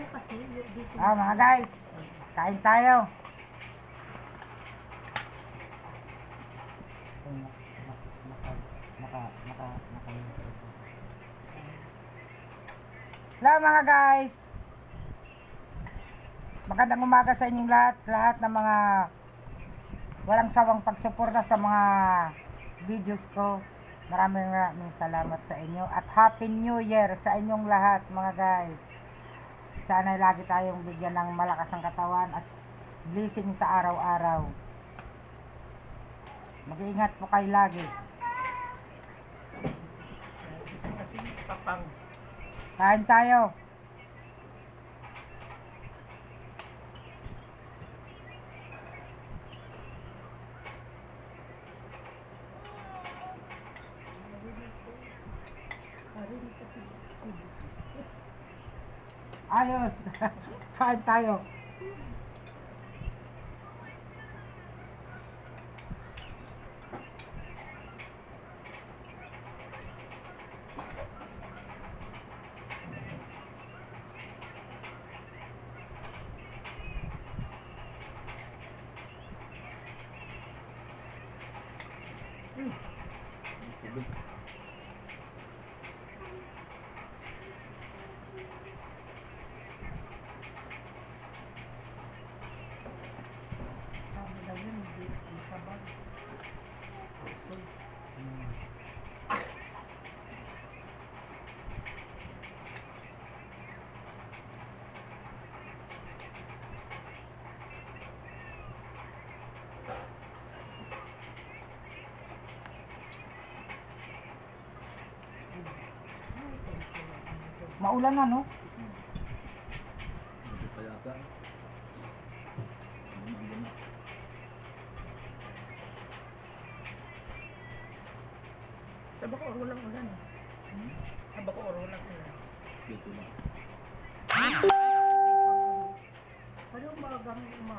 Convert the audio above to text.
ano kasi, dito. Mga guys, kain tayo. Hello mga guys. Magandang umaga sa inyong lahat ng mga walang sawang pagsuporta sa mga videos ko. Maraming salamat sa inyo at Happy New Year sa inyong lahat mga guys. Sana lagi tayong bigyan ng malakas ang katawan at blessing sa araw-araw. Mag-iingat po kayo lagi. Kain tayo. Ayos. Kain tayo. Maulan na, no? Hindi pa yata. Sabi ko, walang ulan. Sabi ko, walang ulan. Dito na. Ano umagang umaga?